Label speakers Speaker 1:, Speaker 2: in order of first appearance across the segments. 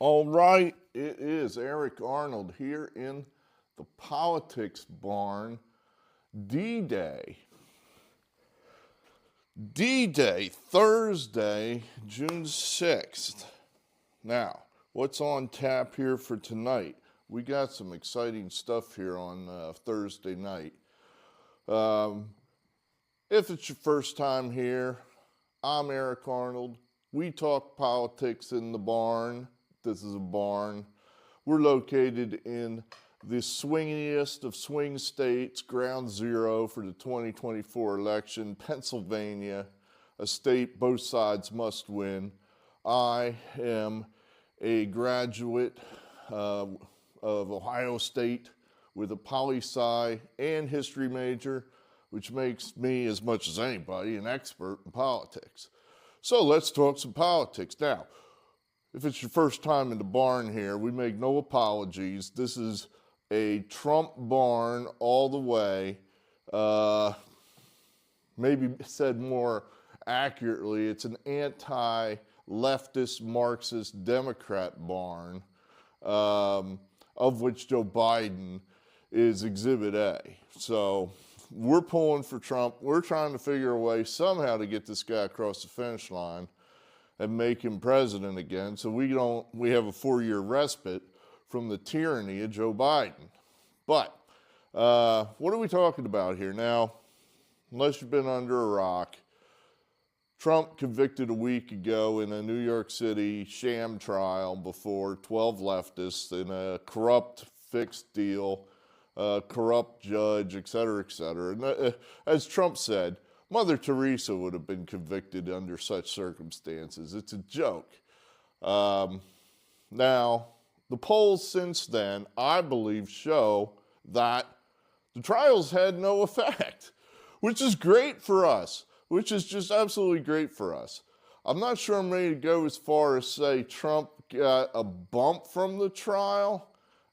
Speaker 1: All right, it is Eric Arnold here in the Politics Barn. D-Day. D-Day, Thursday, June 6th. Now, what's on tap here for tonight? We got some exciting stuff here on Thursday night. If it's your first time here, I'm Eric Arnold. We talk politics in the barn. This is a barn. We're located in the swingiest of swing states, ground zero for the 2024 election, Pennsylvania, a state both sides must win. I am a graduate of Ohio State with a poli-sci and history major, which makes me, as much as anybody, an expert in politics. So let's talk some politics. Now, if it's your first time in the barn here, we make no apologies. This is a Trump barn all the way. Maybe said more accurately, it's an anti-leftist, Marxist, Democrat barn, of which Joe Biden is Exhibit A. So we're pulling for Trump. We're trying to figure a way somehow to get this guy across the finish line and make him president again, so we have a 4-year respite from the tyranny of Joe Biden. But what are we talking about here? Now, unless you've been under a rock, Trump convicted a week ago in a New York City sham trial before 12 leftists in a corrupt fixed deal, corrupt judge, et cetera, et cetera. And as Trump said, Mother Teresa would have been convicted under such circumstances. It's a joke. Now, the polls since then, I believe, show that the trials had no effect, which is great for us, which is just absolutely great for us. I'm not sure I'm ready to go as far as say Trump got a bump from the trial,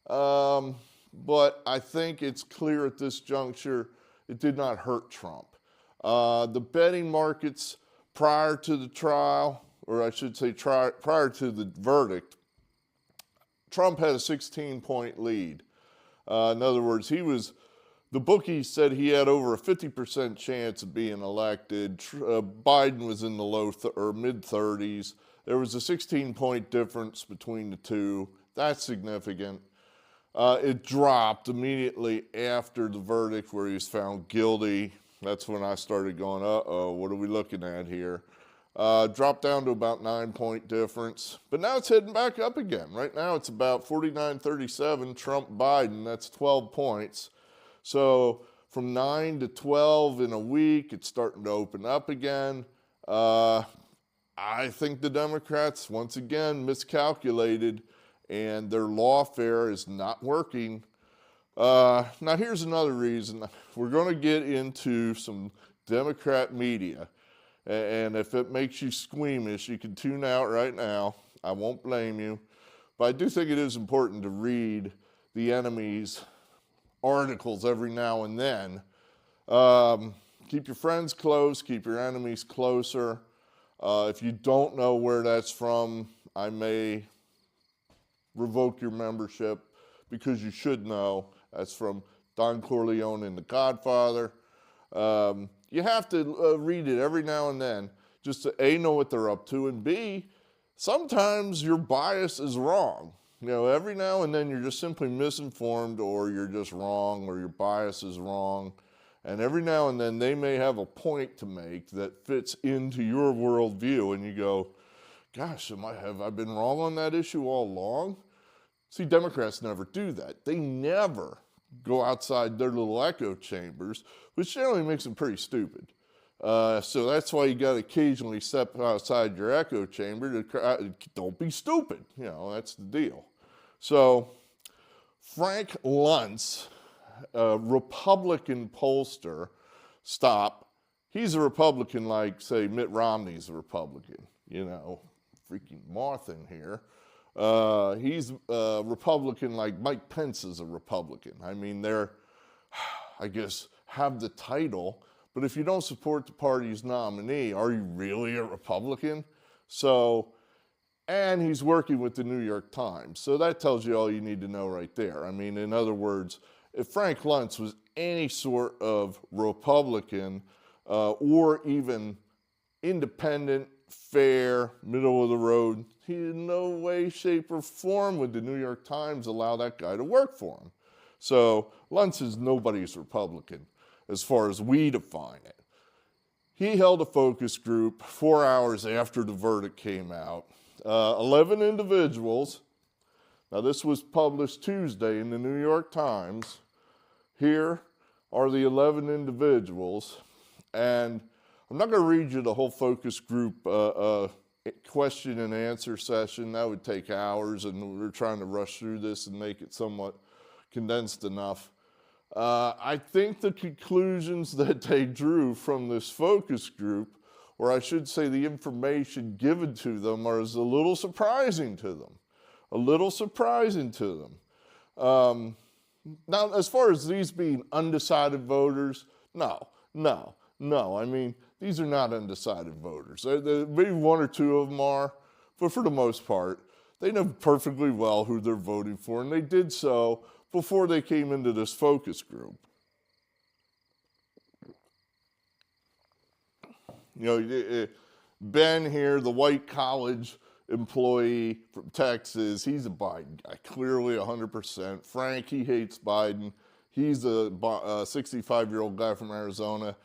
Speaker 1: but I think it's clear at this juncture it did not hurt Trump. The betting markets prior to the trial, or I should say prior to the verdict, Trump had a 16-point lead. In other words, the bookies said he had over a 50% chance of being elected. Biden was in the mid-30s. There was a 16-point difference between the two. That's significant. It dropped immediately after the verdict where he was found guilty. That's when I started going, uh-oh, what are we looking at here? Dropped down to about 9-point difference, but now it's heading back up again. Right now it's about 49-37, Trump-Biden, that's 12 points. So from 9 to 12 in a week, it's starting to open up again. I think the Democrats, once again, miscalculated, and their lawfare is not working. Now here's another reason. We're going to get into some Democrat media, and if it makes you squeamish, you can tune out right now. I won't blame you, but I do think it is important to read the enemy's articles every now and then. Keep your friends close, keep your enemies closer. If you don't know where that's from, I may revoke your membership because you should know. That's from Don Corleone in The Godfather. You have to read it every now and then just to A, know what they're up to, and B, sometimes your bias is wrong. You know, every now and then you're just simply misinformed, or you're just wrong, or your bias is wrong. And every now and then they may have a point to make that fits into your worldview, and you go, gosh, have I been wrong on that issue all along? See, Democrats never do that. They never go outside their little echo chambers, which generally makes them pretty stupid. So that's why you got to occasionally step outside your echo chamber to don't be stupid. You know, that's the deal. So Frank Luntz, a Republican pollster, he's a Republican like, say, Mitt Romney's a Republican. You know, freaking moth in here. He's a Republican like Mike Pence is a Republican. I mean, I guess, have the title, but if you don't support the party's nominee, are you really a Republican? So and he's working with the New York Times. So that tells you all you need to know right there. I mean, in other words, if Frank Luntz was any sort of Republican or even independent, fair, middle of the road, he in no way, shape, or form would the New York Times allow that guy to work for him. So Luntz is nobody's Republican as far as we define it. He held a focus group 4 hours after the verdict came out. 11 individuals. Now this was published Tuesday in the New York Times. Here are the 11 individuals. And I'm not going to read you the whole focus group question and answer session. That would take hours, and we're trying to rush through this and make it somewhat condensed enough. I think the conclusions that they drew from this focus group, or I should say the information given to them, is a little surprising to them. A little surprising to them. Now, as far as these being undecided voters, no. I mean, these are not undecided voters. Maybe one or two of them are, but for the most part, they know perfectly well who they're voting for, and they did so before they came into this focus group. You know, Ben here, the white college employee from Texas, he's a Biden guy, clearly 100%. Frank, he hates Biden. He's a 65-year-old guy from Arizona.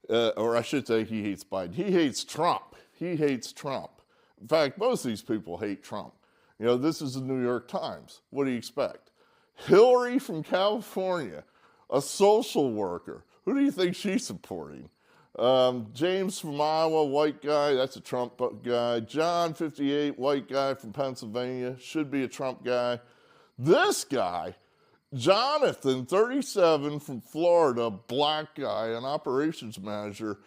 Speaker 1: Or I should say he hates Biden. He hates Trump. He hates Trump. In fact, most of these people hate Trump. You know, this is the New York Times. What do you expect? Hillary from California, a social worker. Who do you think she's supporting? James from Iowa, white guy, that's a Trump guy. John, 58, white guy from Pennsylvania, should be a Trump guy. This guy, Jonathan, 37, from Florida, black guy, an operations manager.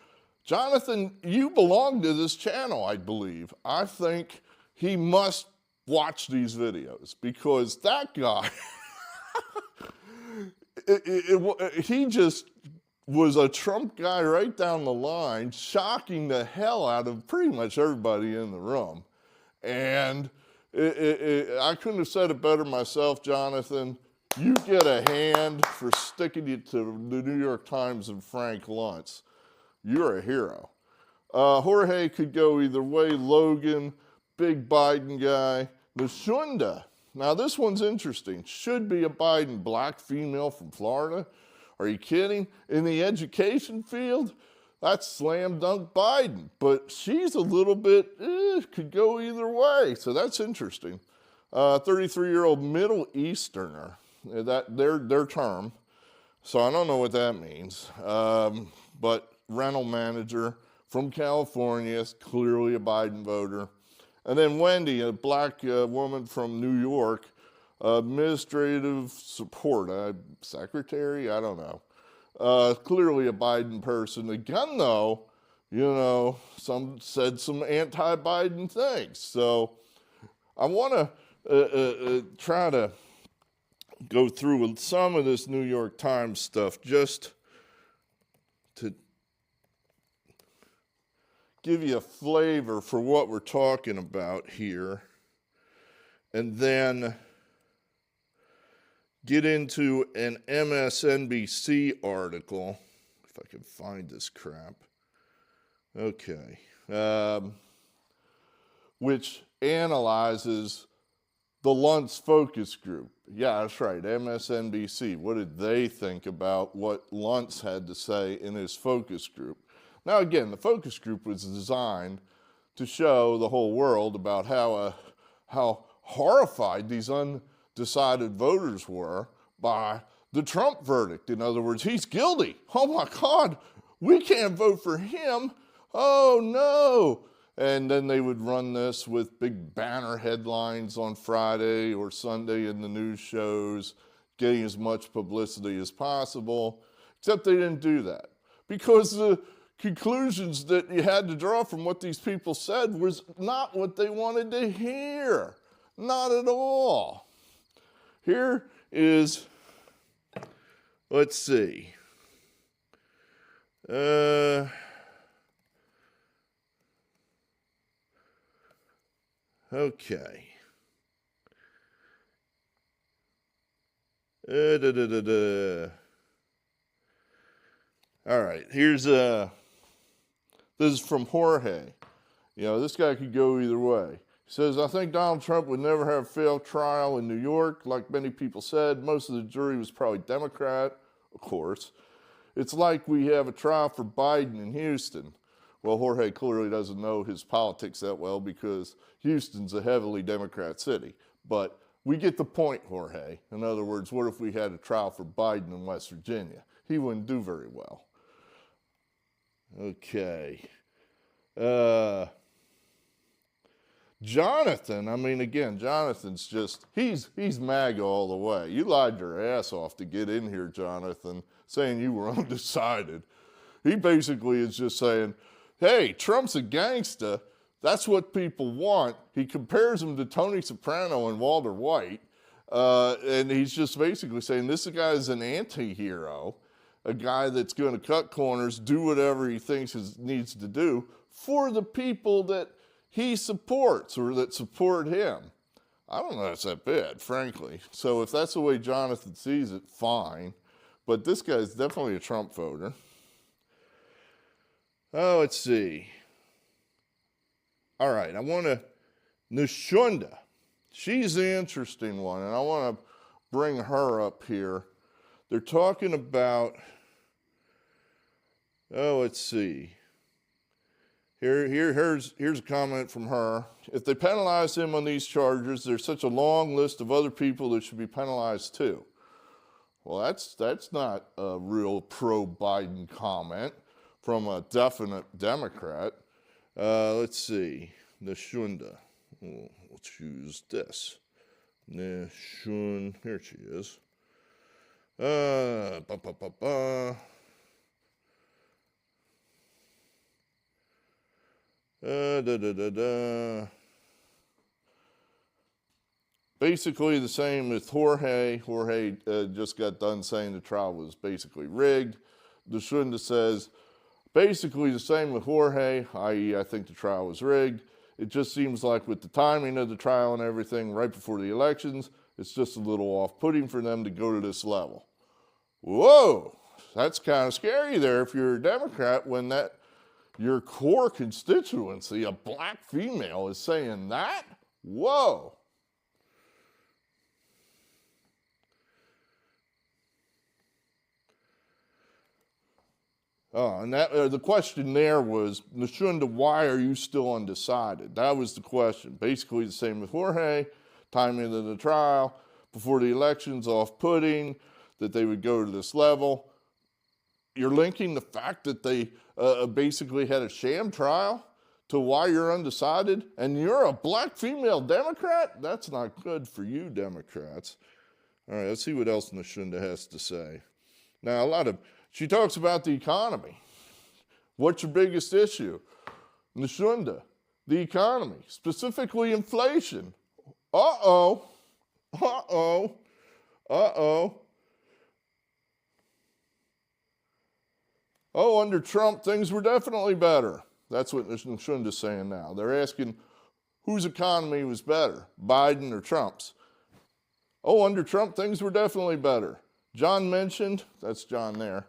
Speaker 1: Jonathan, you belong to this channel, I believe. I think he must watch these videos because that guy, he just was a Trump guy right down the line, shocking the hell out of pretty much everybody in the room. And I couldn't have said it better myself, Jonathan. You get a hand for sticking it to the New York Times and Frank Luntz. You're a hero. Jorge could go either way. Logan, big Biden guy. Mashunda. Now this one's interesting. Should be a Biden, black female from Florida. Are you kidding? In the education field, that's slam dunk Biden. But she's a little bit, could go either way. So that's interesting. 33-year-old Middle Easterner. That their term. So I don't know what that means. But rental manager from California, clearly a Biden voter. And then Wendy, a black woman from New York, administrative support, secretary, I don't know. Clearly a Biden person. Again, though, you know, some said some anti-Biden things. So I want to try to go through with some of this New York Times stuff just to give you a flavor for what we're talking about here, and then get into an MSNBC article, if I can find this crap. Okay. Which analyzes the Luntz focus group. Yeah, that's right, MSNBC. What did they think about what Luntz had to say in his focus group? Now again, the focus group was designed to show the whole world about how horrified these undecided voters were by the Trump verdict. In other words, he's guilty. Oh my God, we can't vote for him. Oh no. And then they would run this with big banner headlines on Friday or Sunday in the news shows, getting as much publicity as possible, except they didn't do that. Because the conclusions that you had to draw from what these people said was not what they wanted to hear. Not at all. Here is, let's see. Okay. All right, this is from Jorge. You know, this guy could go either way. He says, I think Donald Trump would never have a failed trial in New York. Like many people said, most of the jury was probably Democrat, of course. It's like we have a trial for Biden in Houston. Well, Jorge clearly doesn't know his politics that well because Houston's a heavily Democrat city. But we get the point, Jorge. In other words, what if we had a trial for Biden in West Virginia? He wouldn't do very well. Okay. Jonathan, I mean, again, Jonathan's just, he's MAGA all the way. You lied your ass off to get in here, Jonathan, saying you were undecided. He basically is just saying, hey, Trump's a gangsta. That's what people want. He compares him to Tony Soprano and Walter White. And he's just basically saying this guy is an anti-hero, a guy that's going to cut corners, do whatever he thinks he needs to do for the people that he supports or that support him. I don't know if that's that bad, frankly. So if that's the way Jonathan sees it, fine. But this guy's definitely a Trump voter. Oh, let's see. All right, I want to, Nishunda. She's the interesting one, and I want to bring her up here. They're talking about, let's see. Here's a comment from her. If they penalize him on these charges, there's such a long list of other people that should be penalized too. Well, that's not a real pro-Biden comment from a definite Democrat. Let's see. Nishunda. We'll choose this. Nishun. Here she is. Basically the same with Jorge. Jorge just got done saying the trial was basically rigged. Nishunda says, basically the same with Jorge, i.e. I think the trial was rigged. It just seems like with the timing of the trial and everything right before the elections, it's just a little off-putting for them to go to this level. Whoa, that's kind of scary there if you're a Democrat when your core constituency, a black female, is saying that? Whoa. And the question there was, Nishunda, why are you still undecided? That was the question. Basically the same with Jorge, timing of the trial, before the elections, off-putting, that they would go to this level. You're linking the fact that they basically had a sham trial to why you're undecided, and you're a black female Democrat? That's not good for you Democrats. All right, let's see what else Nishunda has to say. Now, she talks about the economy. What's your biggest issue? Nishunda, the economy, specifically inflation. Uh-oh. Oh, under Trump, things were definitely better. That's what Nishunda's saying now. They're asking whose economy was better, Biden or Trump's. Oh, under Trump, things were definitely better. John mentioned, that's John there,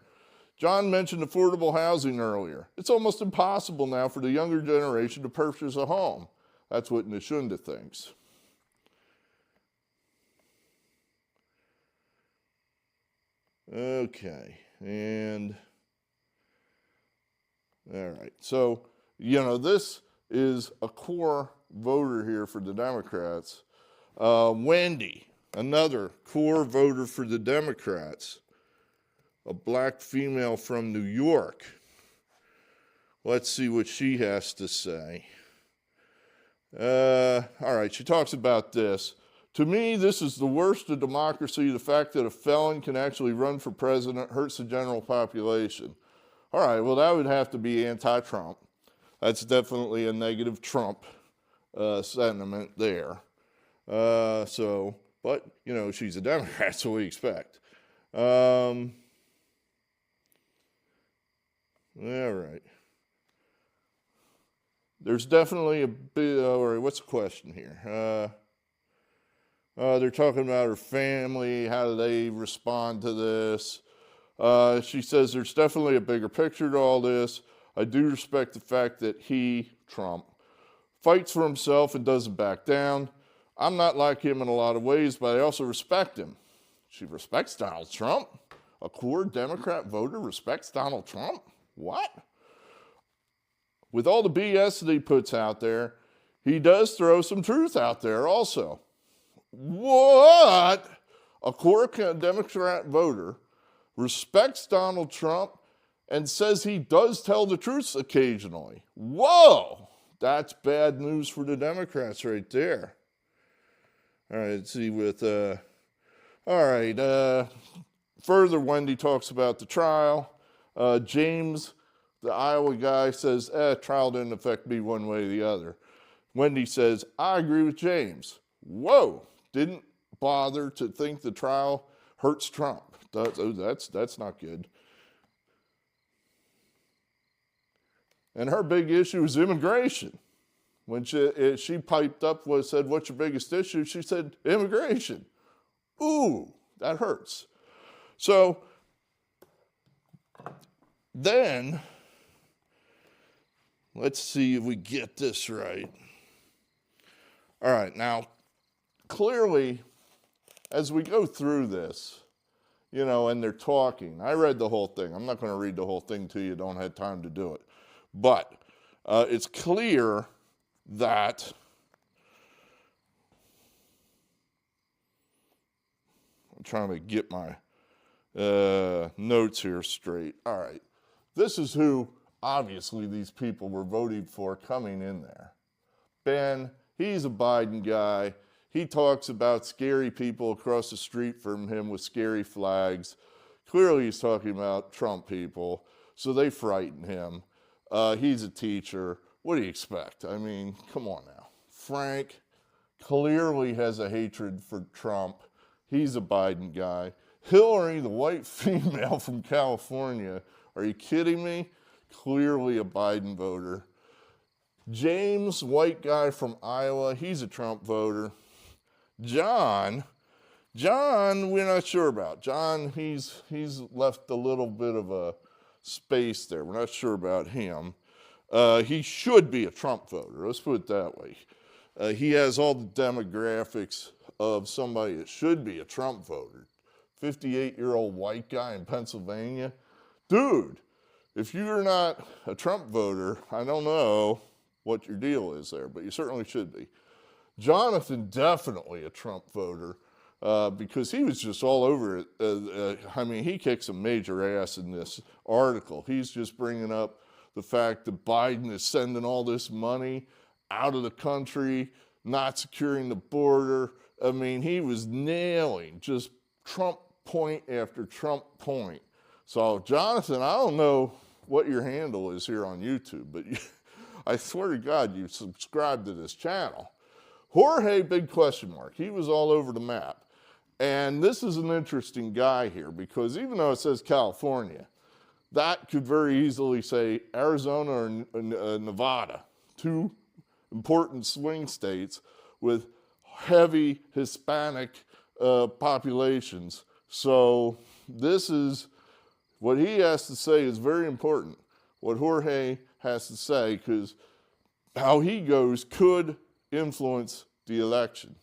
Speaker 1: John mentioned affordable housing earlier. It's almost impossible now for the younger generation to purchase a home. That's what Nishunda thinks. Okay, and all right. So, this is a core voter here for the Democrats. Wendy, another core voter for the Democrats, a black female from New York. Let's see what she has to say. All right, she talks about this. To me, this is the worst of democracy. The fact that a felon can actually run for president hurts the general population. All right, well, that would have to be anti-Trump. That's definitely a negative Trump sentiment there. But, she's a Democrat, so we expect. All right. there's definitely a bit, or what's the question here? They're talking about her family, how do they respond to this? She says there's definitely a bigger picture to all this. I do respect the fact that he, Trump, fights for himself and doesn't back down. I'm not like him in a lot of ways, but I also respect him. She respects Donald Trump? A core Democrat voter respects Donald Trump? What? With all the BS that he puts out there, he does throw some truth out there also. What? A core Democrat voter respects Donald Trump and says he does tell the truth occasionally. Whoa! That's bad news for the Democrats right there. All right, let's see with, further Wendy talks about the trial. James, the Iowa guy, says, trial didn't affect me one way or the other. Wendy says, I agree with James. Whoa, didn't bother to think the trial hurts Trump. That's not good. And her big issue is immigration. When she piped up, said, what's your biggest issue? She said, immigration. Ooh, that hurts. So then, let's see if we get this right. All right, now, clearly, as we go through this, and they're talking, I read the whole thing. I'm not going to read the whole thing to you. Don't have time to do it. But it's clear that I'm trying to get my notes here straight. All right. This is who, obviously, these people were voting for coming in there. Ben, he's a Biden guy. He talks about scary people across the street from him with scary flags. Clearly, he's talking about Trump people, so they frighten him. He's a teacher. What do you expect? I mean, come on now. Frank clearly has a hatred for Trump. He's a Biden guy. Hillary, the white female from California, are you kidding me? Clearly a Biden voter. James, white guy from Iowa, he's a Trump voter. John, we're not sure about. John, he's left a little bit of a space there. We're not sure about him. He should be a Trump voter. Let's put it that way. He has all the demographics of somebody that should be a Trump voter. 58-year-old white guy in Pennsylvania. Dude, if you're not a Trump voter, I don't know what your deal is there, but you certainly should be. Jonathan, definitely a Trump voter, because he was just all over it. He kicks some major ass in this article. He's just bringing up the fact that Biden is sending all this money out of the country, not securing the border. He was nailing just Trump point after Trump point. So, Jonathan, I don't know what your handle is here on YouTube, but I swear to God, you subscribe to this channel. Jorge, big question mark. He was all over the map. And this is an interesting guy here, because even though it says California, that could very easily say Arizona or Nevada, two important swing states with heavy Hispanic populations. So this is, what he has to say is very important. What Jorge has to say, because how he goes could influence the election.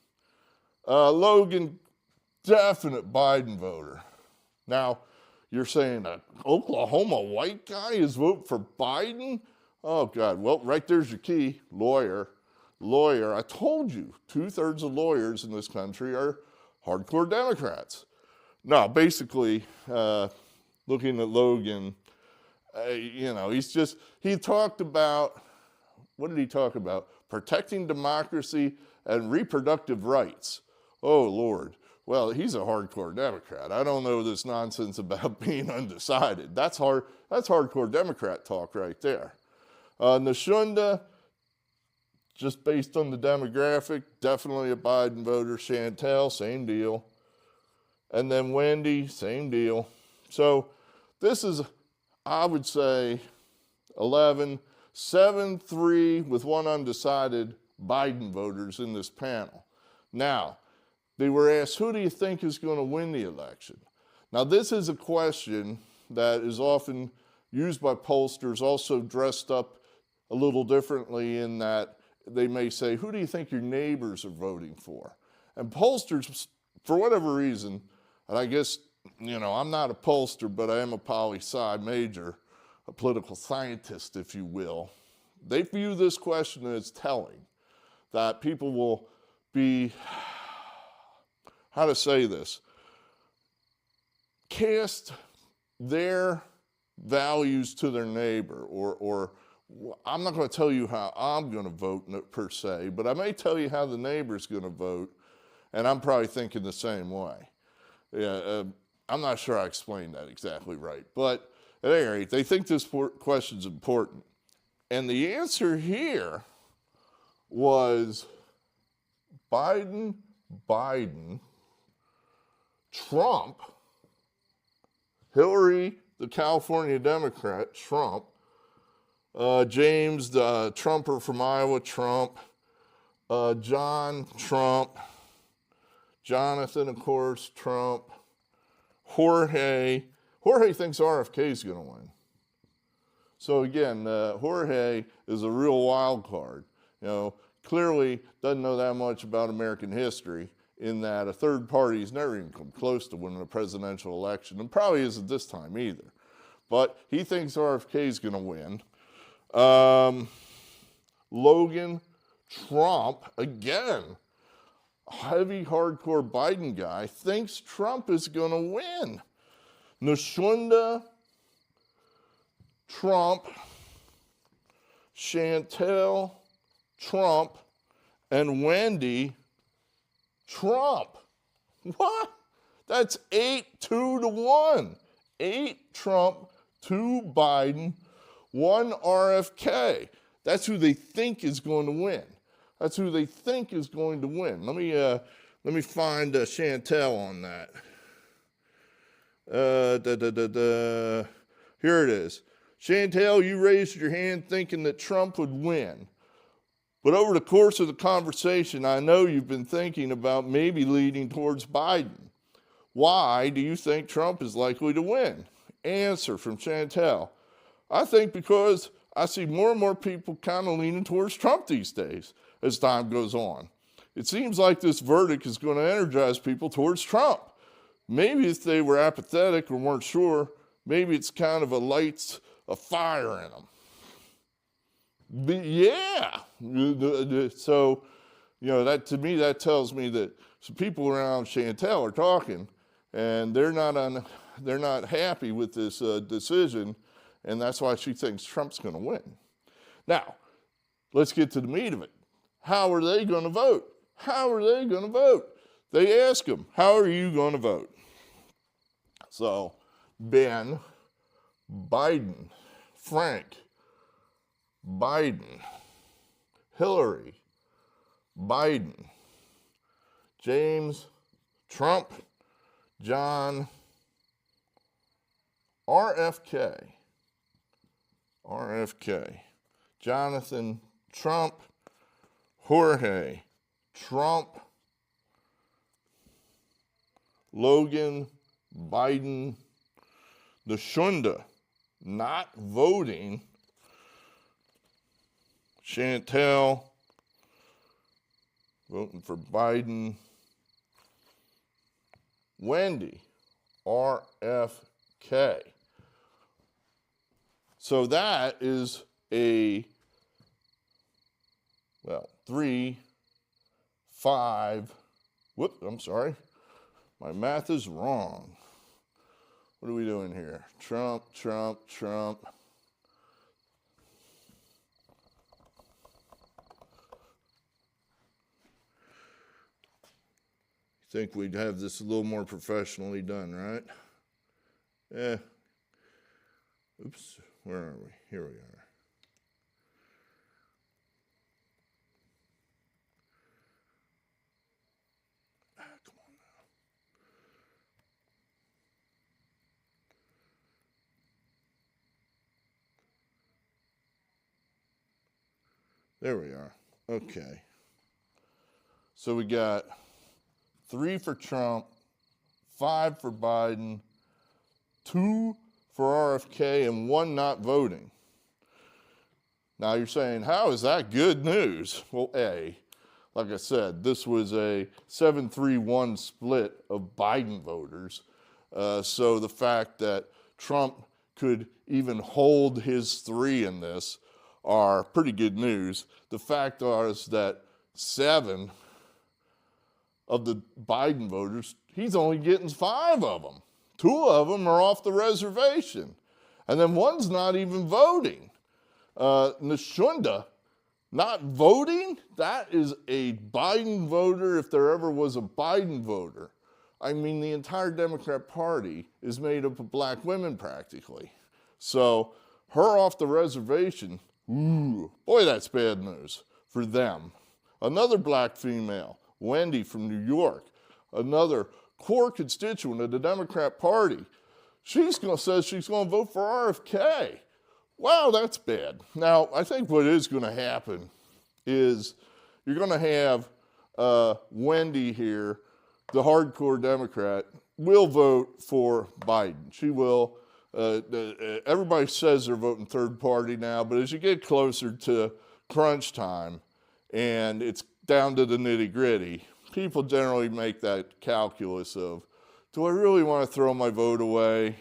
Speaker 1: Logan, definite Biden voter. Now, you're saying an Oklahoma white guy is voting for Biden? Oh, God. Well, right there's your key. Lawyer. I told you, 2/3 of lawyers in this country are hardcore Democrats. No, basically, looking at Logan, he talked about, what did he talk about? Protecting democracy and reproductive rights. Oh, Lord. Well, he's a hardcore Democrat. I don't know this nonsense about being undecided. That's hardcore Democrat talk right there. Nashunda, just based on the demographic, definitely a Biden voter. Chantel, same deal. And then Wendy, same deal. So this is, I would say, 11. 7-3 with one undecided Biden voters in this panel. Now, they were asked, who do you think is going to win the election? Now, this is a question that is often used by pollsters, also dressed up a little differently in that they may say, who do you think your neighbors are voting for? And pollsters, for whatever reason, and I guess, I'm not a pollster, but I am a poli-sci major, a political scientist, if you will. They view this question as telling, that people will be, how to say this, cast their values to their neighbor, or I'm not going to tell you how I'm going to vote per se, but I may tell you how the neighbor's going to vote, and I'm probably thinking the same way. I'm not sure I explained that exactly right, but at any rate, they think this question's important. And the answer here was Biden, Trump, Hillary, the California Democrat, Trump, James, the Trumper from Iowa, Trump, John, Trump, Jonathan, of course, Trump, Jorge thinks RFK is going to win. So again, Jorge is a real wild card. Clearly doesn't know that much about American history, in that a third party has never even come close to winning a presidential election, and probably isn't this time either. But he thinks RFK is going to win. Logan, Trump, again, heavy, hardcore Biden guy, thinks Trump is going to win. Nashunda, Trump, Chantel, Trump, and Wendy, Trump. What? That's 8-2-1. 8 Trump, 2 Biden, 1 RFK. That's who they think is going to win. That's who they think is going to win. Let me find Chantel on that. Here it is. Chantel, you raised your hand thinking that Trump would win. But over the course of the conversation, I know you've been thinking about maybe leaning towards Biden. Why do you think Trump is likely to win? Answer from Chantel. I think because I see more and more people kind of leaning towards Trump these days as time goes on. It seems like this verdict is going to energize people towards Trump. Maybe if they were apathetic or weren't sure, maybe it's kind of lights a fire in them. But yeah. So, that to me, that tells me that some people around Chantel are talking, and they're not happy with this decision, and that's why she thinks Trump's going to win. Now, let's get to the meat of it. How are they going to vote? How are they going to vote? They ask them, how are you going to vote? So, Ben, Biden, Frank, Biden, Hillary, Biden, James, Trump, John, RFK, Jonathan, Trump, Jorge, Trump, Logan, Biden, Nashunda, not voting, Chantel, voting for Biden, Wendy, RFK. So that is 3, 5, I'm sorry. My math is wrong. What are we doing here? Trump. Think we'd have this a little more professionally done, right? Oops, where are we? Here we are. Come on now. There we are. Okay. So we got 3 for Trump, 5 for Biden, 2 for RFK, and 1 not voting. Now you're saying, how is that good news? Well, like I said, this was a 7-3-1 split of Biden voters. So the fact that Trump could even hold his 3 in this are pretty good news. The fact is that 7 of the Biden voters, he's only getting 5 of them. 2 of them are off the reservation. And then 1's not even voting. Nashunda, not voting, that is a Biden voter if there ever was a Biden voter. I mean, the entire Democrat Party is made up of black women practically. So her off the reservation, ooh, boy, that's bad news for them. Another black female, Wendy from New York, another core constituent of the Democrat Party, says she's going to vote for RFK. Wow, that's bad. Now, I think what is going to happen is you're going to have Wendy here, the hardcore Democrat, will vote for Biden. She will. Everybody says they're voting third party now, but as you get closer to crunch time and it's down to the nitty gritty, people generally make that calculus of, do I really want to throw my vote away?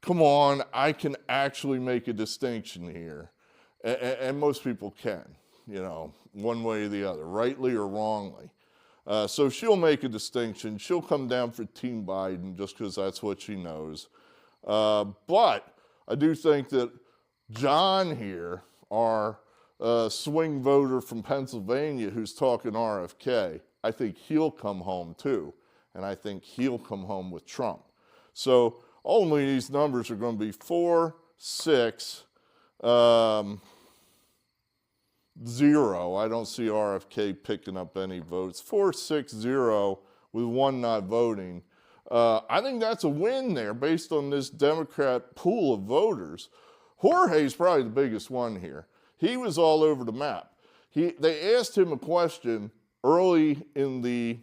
Speaker 1: Come on, I can actually make a distinction here. And most people can, one way or the other, rightly or wrongly. So she'll make a distinction. She'll come down for Team Biden just because that's what she knows. But I do think that John here, our swing voter from Pennsylvania who's talking RFK, I think he'll come home too. And I think he'll come home with Trump. So only these numbers are going to be 4, 6, 0. I don't see RFK picking up any votes. 4, 6, 0 with 1 not voting. I think that's a win there based on this Democrat pool of voters. Jorge's probably the biggest one here. He was all over the map. They asked him a question early in the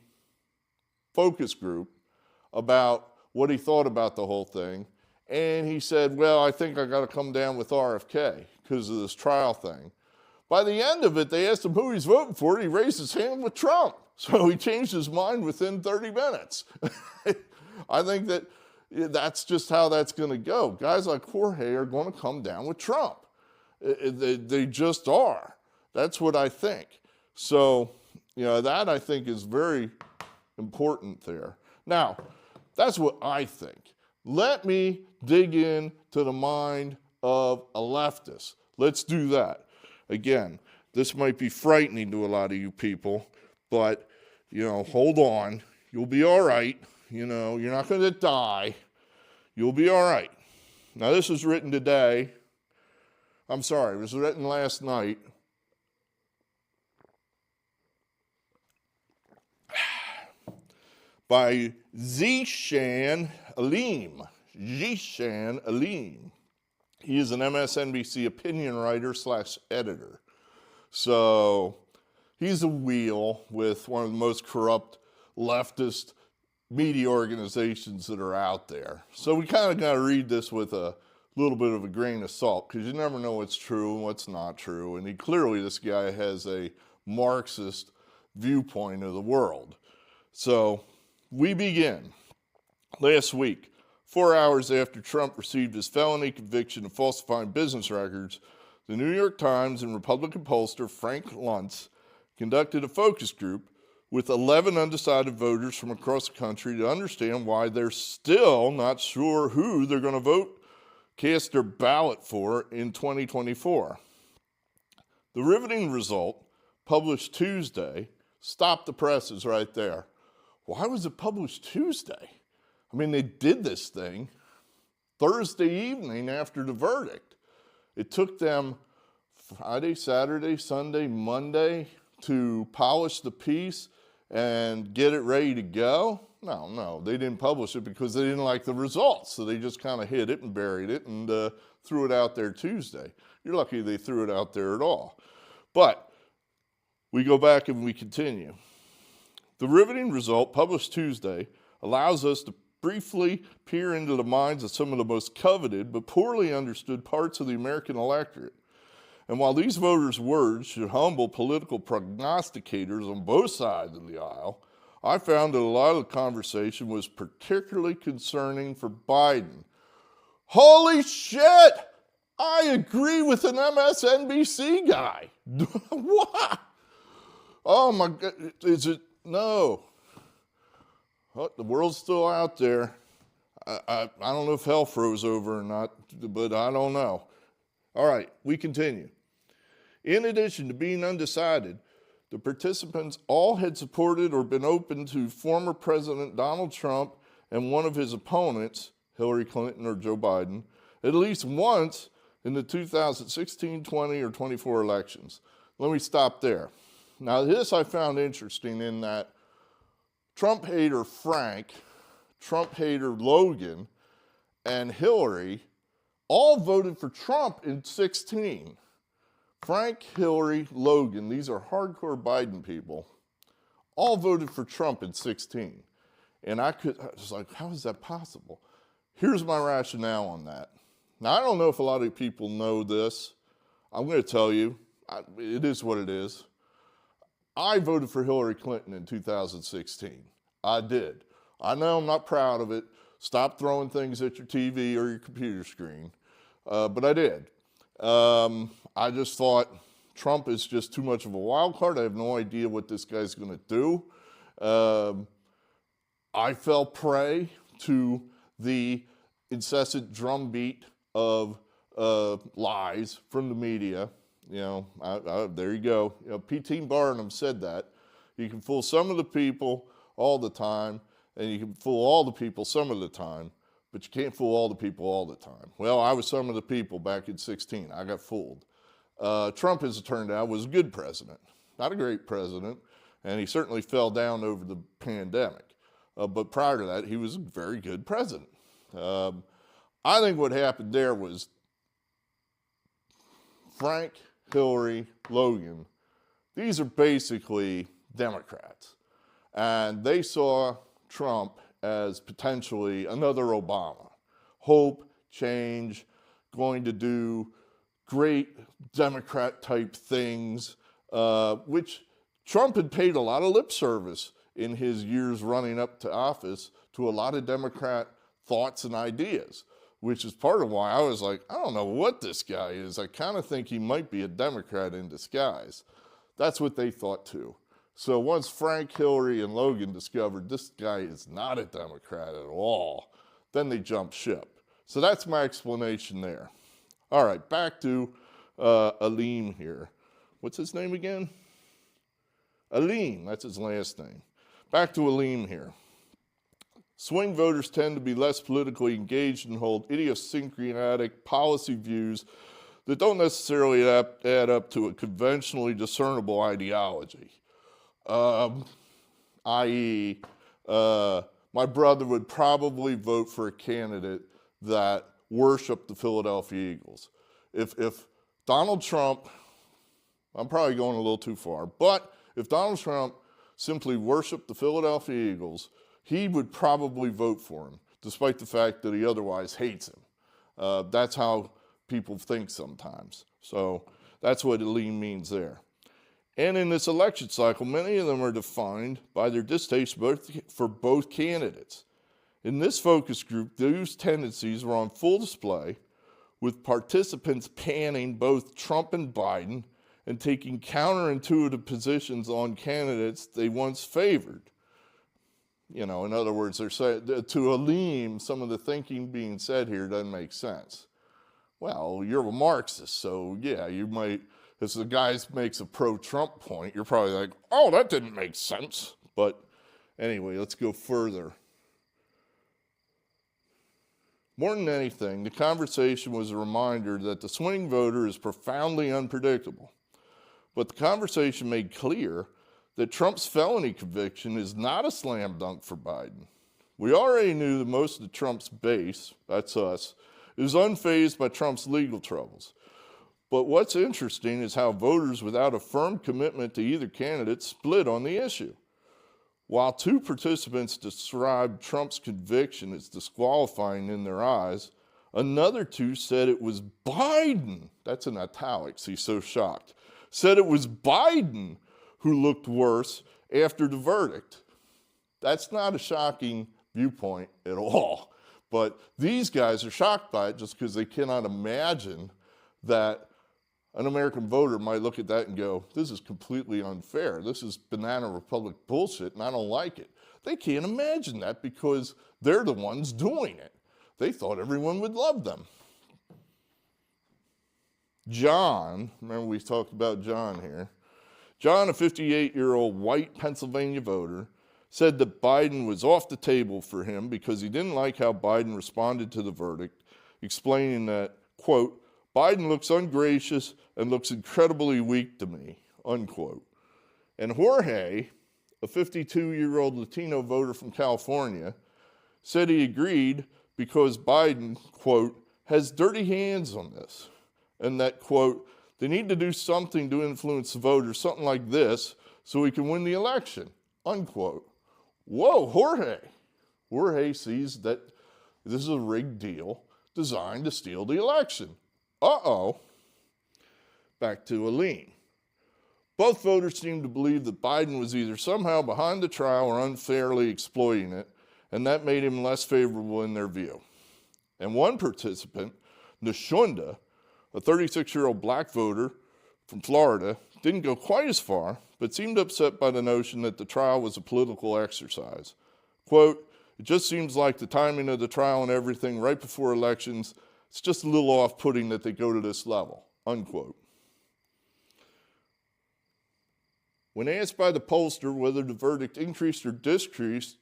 Speaker 1: focus group about what he thought about the whole thing. And he said, well, I think I got to come down with RFK because of this trial thing. By the end of it, they asked him who he's voting for. He raised his hand with Trump. So he changed his mind within 30 minutes. I think that's just how that's going to go. Guys like Jorge are going to come down with Trump. They just are. That's what I think. So, that I think is very important there. Now, that's what I think. Let me dig into the mind of a leftist. Let's do that. Again, this might be frightening to a lot of you people, but, hold on. You'll be all right. You're not going to die. You'll be all right. Now, this was written today. I'm sorry, it was written last night. By Zishan Aleem. Zishan Aleem. He is an MSNBC opinion writer / editor. So he's a wheel with one of the most corrupt leftist media organizations that are out there. So we kind of got to read this with a little bit of a grain of salt because you never know what's true and what's not true. And this guy has a Marxist viewpoint of the world. So we begin. Last week, 4 hours after Trump received his felony conviction of falsifying business records, the New York Times and Republican pollster Frank Luntz conducted a focus group with 11 undecided voters from across the country to understand why they're still not sure who they're going to cast their ballot for in 2024. The riveting result, published Tuesday, stopped the presses right there. Why was it published Tuesday? I mean, they did this thing Thursday evening after the verdict. It took them Friday, Saturday, Sunday, Monday to polish the piece and get it ready to go. No, they didn't publish it because they didn't like the results. So they just kind of hid it and buried it and threw it out there Tuesday. You're lucky they threw it out there at all. But we go back and we continue. The riveting result, published Tuesday, allows us to briefly peer into the minds of some of the most coveted but poorly understood parts of the American electorate. And while these voters' words should humble political prognosticators on both sides of the aisle, I found that a lot of the conversation was particularly concerning for Biden. Holy shit! I agree with an MSNBC guy. What? Oh my God, is it? No. Oh, the world's still out there. I don't know if hell froze over or not, but I don't know. All right, we continue. In addition to being undecided, the participants all had supported or been open to former President Donald Trump and one of his opponents, Hillary Clinton or Joe Biden, at least once in the 2016, 20, or 24 elections. Let me stop there. Now, this I found interesting in that Trump hater Frank, Trump hater Logan, and Hillary all voted for Trump in 16. Frank, Hillary, Logan, these are hardcore Biden people, all voted for Trump in 16. And I was like, how is that possible? Here's my rationale on that. Now, I don't know if a lot of people know this. I'm going to tell you, it is what it is. I voted for Hillary Clinton in 2016. I did. I know I'm not proud of it. Stop throwing things at your TV or your computer screen. But I did. I just thought Trump is just too much of a wild card. I have no idea what this guy's going to do. I fell prey to the incessant drumbeat of lies from the media. You know, there you go. You know, P.T. Barnum said that. You can fool some of the people all the time, and you can fool all the people some of the time, but you can't fool all the people all the time. Well, I was some of the people back in 16. I got fooled. Trump, as it turned out, was a good president. Not a great president, and he certainly fell down over the pandemic. But prior to that, he was a very good president. I think what happened there was Frank, Hillary, Logan, these are basically Democrats. And they saw Trump as potentially another Obama. Hope, change, going to do great Democrat-type things, which Trump had paid a lot of lip service in his years running up to office to a lot of Democrat thoughts and ideas, which is part of why I was like, I don't know what this guy is. I kind of think he might be a Democrat in disguise. That's what they thought too. So once Frank, Hillary, and Logan discovered this guy is not a Democrat at all, then they jumped ship. So that's my explanation there. All right, back to Aleem here. What's his name again? Aleem, that's his last name. Back to Aleem here. Swing voters tend to be less politically engaged and hold idiosyncratic policy views that don't necessarily add up to a conventionally discernible ideology. I.e., my brother would probably vote for a candidate that worshiped the Philadelphia Eagles. If Donald Trump, I'm probably going a little too far, but if Donald Trump simply worshiped the Philadelphia Eagles, he would probably vote for him, despite the fact that he otherwise hates him. That's how people think sometimes. So that's what Aleem means there. And in this election cycle, many of them are defined by their distaste for both candidates. In this focus group, those tendencies were on full display, with participants panning both Trump and Biden and taking counterintuitive positions on candidates they once favored. You know, in other words, they're saying, to Aleem, some of the thinking being said here doesn't make sense. Well, you're a Marxist, so yeah, you might, as the guy makes a pro-Trump point, you're probably like, oh, that didn't make sense. But anyway, let's go further. More than anything, the conversation was a reminder that the swing voter is profoundly unpredictable. But the conversation made clear that Trump's felony conviction is not a slam dunk for Biden. We already knew that most of Trump's base, that's us, is unfazed by Trump's legal troubles. But what's interesting is how voters without a firm commitment to either candidate split on the issue. While two participants described Trump's conviction as disqualifying in their eyes, another two said it was Biden, that's in italics, he's so shocked, said it was Biden who looked worse after the verdict. That's not a shocking viewpoint at all, but these guys are shocked by it just because they cannot imagine that an American voter might look at that and go, this is completely unfair. This is banana republic bullshit, and I don't like it. They can't imagine that because they're the ones doing it. They thought everyone would love them. John, remember we talked about John here. John, a 58-year-old white Pennsylvania voter, said that Biden was off the table for him because he didn't like how Biden responded to the verdict, explaining that, quote, Biden looks ungracious and looks incredibly weak to me, unquote. And Jorge, a 52-year-old Latino voter from California, said he agreed because Biden, quote, has dirty hands on this, and that, quote, they need to do something to influence the voters, something like this, so we can win the election, unquote. Whoa, Jorge. Jorge sees that this is a rigged deal designed to steal the election. Uh-oh. Back to Aline. Both voters seem to believe that Biden was either somehow behind the trial or unfairly exploiting it, and that made him less favorable in their view. And one participant, Nashunda, a 36-year-old black voter from Florida, didn't go quite as far, but seemed upset by the notion that the trial was a political exercise. Quote, it just seems like the timing of the trial and everything right before elections, it's just a little off-putting that they go to this level, unquote. When asked by the pollster whether the verdict increased or decreased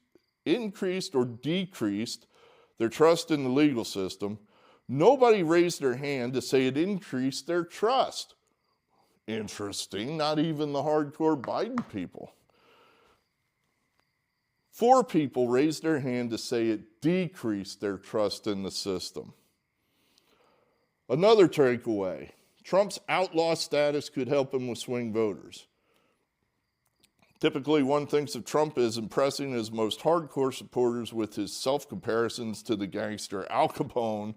Speaker 1: their trust in the legal system, nobody raised their hand to say it increased their trust. Interesting, not even the hardcore Biden people. 4 people raised their hand to say it decreased their trust in the system. Another takeaway, Trump's outlaw status could help him with swing voters. Typically, one thinks of Trump as impressing his most hardcore supporters with his self-comparisons to the gangster Al Capone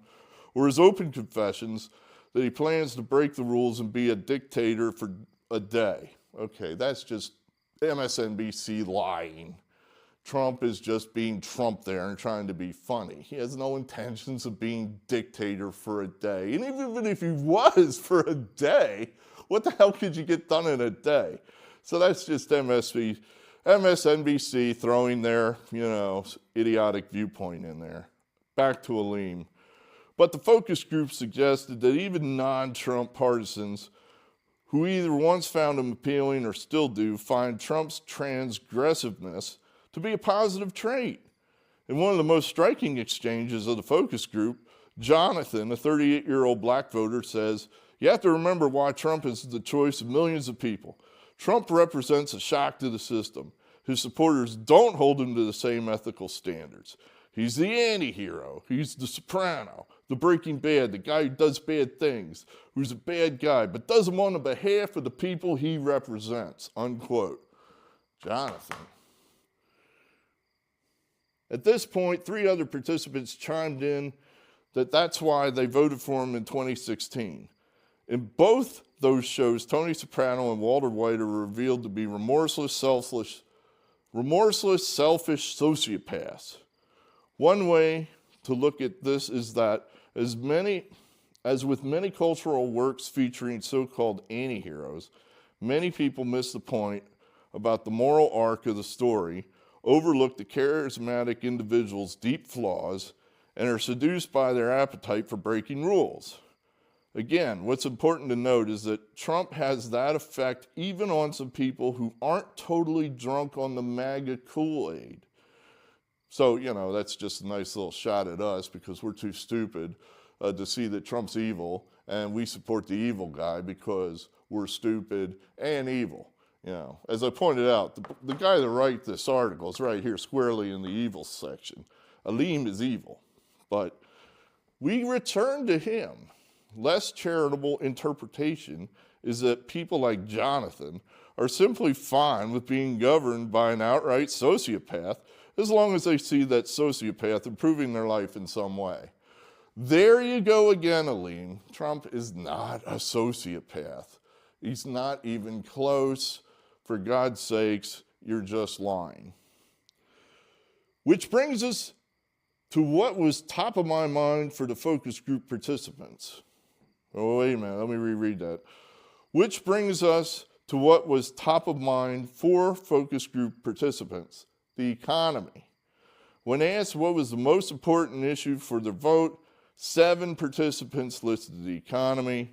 Speaker 1: or his open confessions that he plans to break the rules and be a dictator for a day. Okay, that's just MSNBC lying. Trump is just being Trump there and trying to be funny. He has no intentions of being dictator for a day. And even if he was for a day, what the hell could you get done in a day? So that's just MSNBC throwing their, idiotic viewpoint in there. Back to Aleem. But the focus group suggested that even non-Trump partisans who either once found him appealing or still do find Trump's transgressiveness to be a positive trait. In one of the most striking exchanges of the focus group, Jonathan, a 38-year-old black voter, says, you have to remember why Trump is the choice of millions of people. Trump represents a shock to the system. His supporters don't hold him to the same ethical standards. He's the anti-hero. He's the soprano, the Breaking Bad, the guy who does bad things, who's a bad guy, but does them on the behalf of the people he represents, unquote. Jonathan. At this point, 3 other participants chimed in that that's why they voted for him in 2016. In both those shows, Tony Soprano and Walter White are revealed to be remorseless, selfish sociopaths. One way to look at this is that as with many cultural works featuring so-called anti-heroes, many people miss the point about the moral arc of the story, overlook the charismatic individual's deep flaws, and are seduced by their appetite for breaking rules. Again, what's important to note is that Trump has that effect even on some people who aren't totally drunk on the MAGA Kool-Aid. So, that's just a nice little shot at us because we're too stupid to see that Trump's evil and we support the evil guy because we're stupid and evil. As I pointed out, the guy that wrote this article is right here squarely in the evil section. Aleem is evil, but we return to him. less charitable interpretation is that people like Jonathan are simply fine with being governed by an outright sociopath as long as they see that sociopath improving their life in some way. There you go again, Aline. Trump is not a sociopath. He's not even close. For God's sakes, you're just lying. Which brings us to what was top of my mind for the focus group participants. Oh, wait a minute, let me reread that. Which brings us to what was top of mind for focus group participants, the economy. When asked what was the most important issue for their vote, 7 participants listed the economy,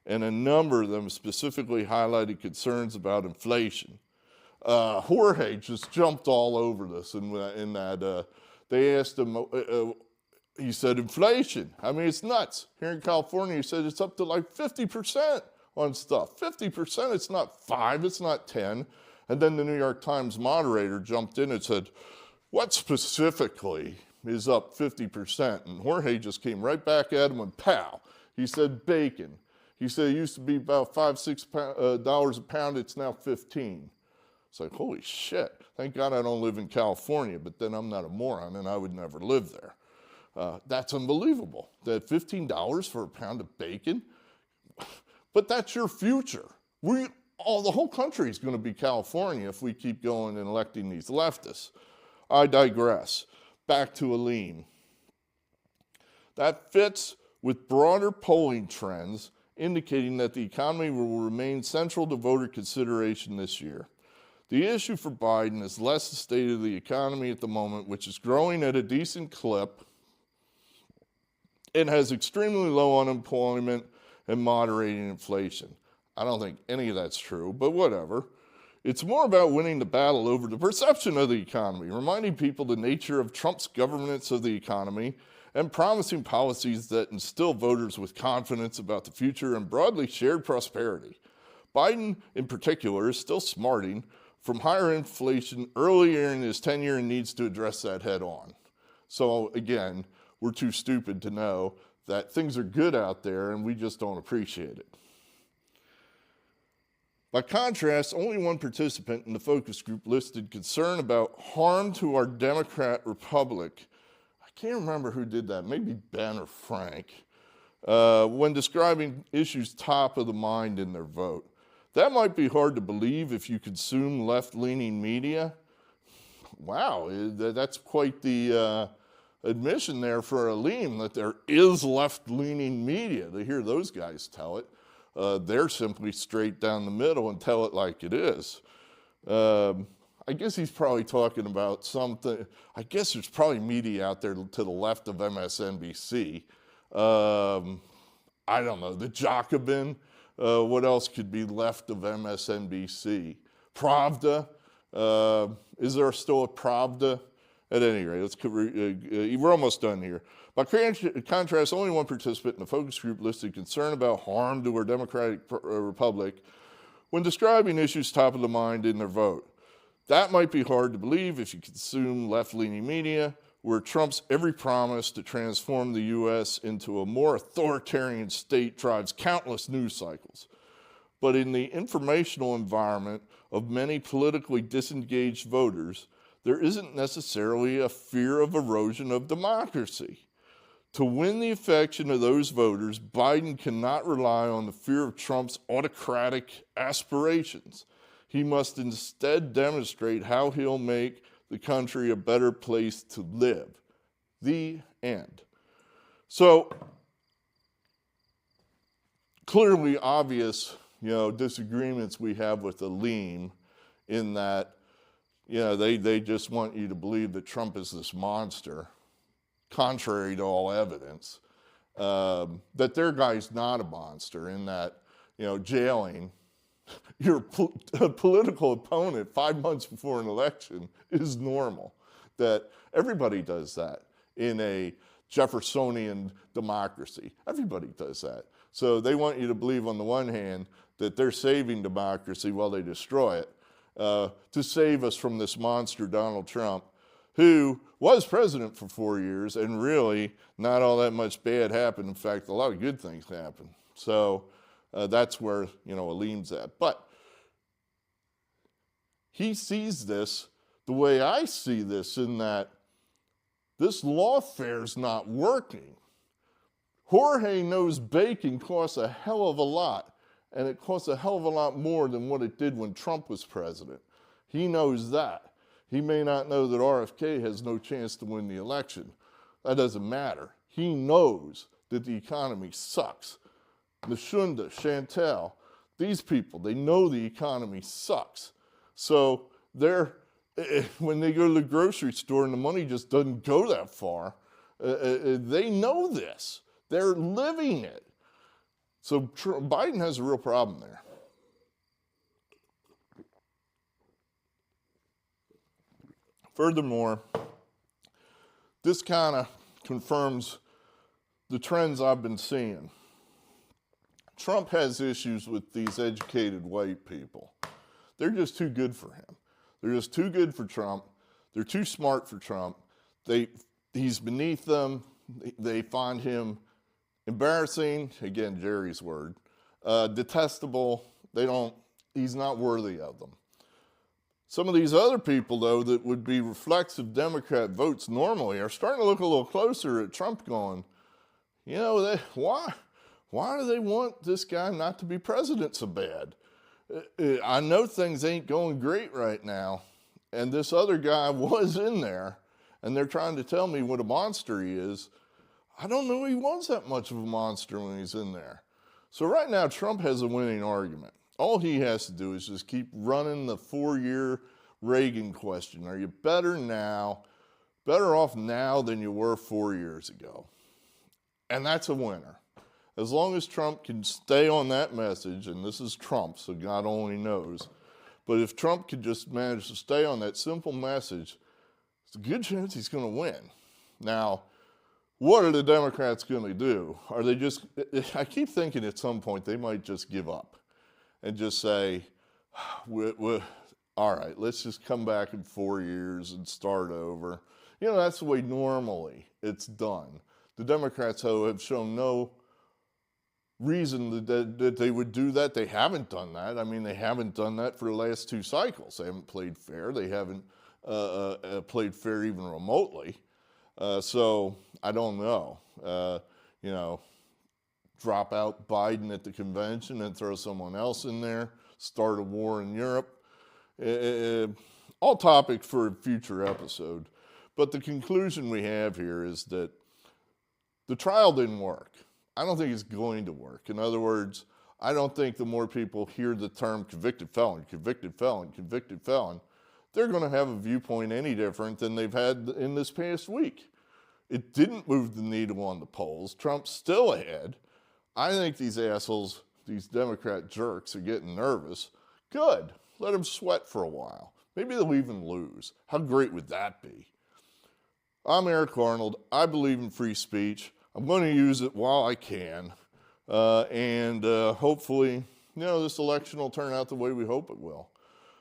Speaker 1: and a number of them specifically highlighted concerns about inflation. Jorge just jumped all over this in that they asked him, he said inflation. I mean, it's nuts. Here in California, he said it's up to like 50% on stuff. 50%, it's not 5, it's not 10. And then the New York Times moderator jumped in and said, what specifically is up 50%? And Jorge just came right back at him and pow. He said bacon. He said it used to be about $5-6 a pound, it's now 15. It's like, holy shit, thank God I don't live in California, but then I'm not a moron and I would never live there. That's unbelievable, that $15 for a pound of bacon, but that's your future. The whole country is going to be California if we keep going and electing these leftists. I digress. Back to Aline. That fits with broader polling trends indicating that the economy will remain central to voter consideration this year. The issue for Biden is less the state of the economy at the moment, which is growing at a decent clip and has extremely low unemployment and moderating inflation. I don't think any of that's true, but whatever. It's more about winning the battle over the perception of the economy, reminding people the nature of Trump's governance of the economy, and promising policies that instill voters with confidence about the future and broadly shared prosperity. Biden, in particular, is still smarting from higher inflation earlier in his tenure and needs to address that head on. So again, we're too stupid to know that things are good out there and we just don't appreciate it. By contrast, only one participant in the focus group listed concern about harm to our Democrat Republic. I can't remember who did that, maybe Ben or Frank, when describing issues top of the mind in their vote. That might be hard to believe if you consume left-leaning media. Wow, that's quite the admission there for Aline, that there is left-leaning media. To hear those guys tell it, they're simply straight down the middle and tell it like it is. I guess he's probably talking about something. I guess there's probably media out there to the left of MSNBC. I don't know, the Jacobin. What else could be left of MSNBC? Pravda. Is there still a Pravda? At any rate, we're almost done here. By contrast, only one participant in the focus group listed concern about harm to our Democratic Republic when describing issues top of the mind in their vote. That might be hard to believe if you consume left-leaning media, where Trump's every promise to transform the U.S. into a more authoritarian state drives countless news cycles. But in the informational environment of many politically disengaged voters, there isn't necessarily a fear of erosion of democracy. To win the affection of those voters, Biden cannot rely on the fear of Trump's autocratic aspirations. He must instead demonstrate how he'll make the country a better place to live. The end. So, clearly obvious, disagreements we have with Aline in that, they just want you to believe that Trump is this monster, contrary to all evidence, that their guy's not a monster in that, jailing your political opponent 5 months before an election is normal. That everybody does that in a Jeffersonian democracy. Everybody does that. So they want you to believe on the one hand that they're saving democracy while they destroy it, to save us from this monster Donald Trump. who was president for 4 years, and really not all that much bad happened. In fact, a lot of good things happened. So that's where, Aleem's at. But he sees this the way I see this, in that this lawfare's not working. Jorge knows bacon costs a hell of a lot, and it costs a hell of a lot more than what it did when Trump was president. He knows that. He may not know that RFK has no chance to win the election. That doesn't matter. He knows that the economy sucks. Nashunda, Chantel, these people, they know the economy sucks. So when they go to the grocery store and the money just doesn't go that far, they know this. They're living it. So Biden has a real problem there. Furthermore, this kind of confirms the trends I've been seeing. Trump has issues with these educated white people. They're just too good for him. They're just too good for Trump. They're too smart for Trump. He's beneath them. They find him embarrassing, again, Jerry's word, detestable. He's not worthy of them. Some of these other people, though, that would be reflexive Democrat votes normally are starting to look a little closer at Trump, going, why do they want this guy not to be president so bad? I know things ain't going great right now, and this other guy was in there, and they're trying to tell me what a monster he is. I don't know he was that much of a monster when he's in there. So right now, Trump has a winning argument. All he has to do is just keep running the 4-year Reagan question. Are you better off now than you were 4 years ago? And that's a winner. As long as Trump can stay on that message, and this is Trump, so God only knows, but if Trump could just manage to stay on that simple message, it's a good chance he's going to win. Now, what are the Democrats going to do? I keep thinking at some point they might just give up and just say, all right, let's just come back in 4 years and start over. That's the way normally it's done. The Democrats have shown no reason that they would do that. They haven't done that. I mean, they haven't done that for the last 2 cycles. They haven't played fair. They haven't played fair even remotely. So I don't know. Drop out Biden at the convention and throw someone else in there, start a war in Europe. All topic for a future episode. But the conclusion we have here is that the trial didn't work. I don't think it's going to work. In other words, I don't think the more people hear the term convicted felon, convicted felon, convicted felon, they're going to have a viewpoint any different than they've had in this past week. It didn't move the needle on the polls. Trump's still ahead. I think these assholes, these Democrat jerks, are getting nervous. Good. Let them sweat for a while. Maybe they'll even lose. How great would that be? I'm Eric Arnold. I believe in free speech. I'm going to use it while I can. And hopefully, this election will turn out the way we hope it will.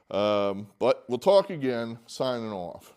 Speaker 1: But we'll talk again. Signing off.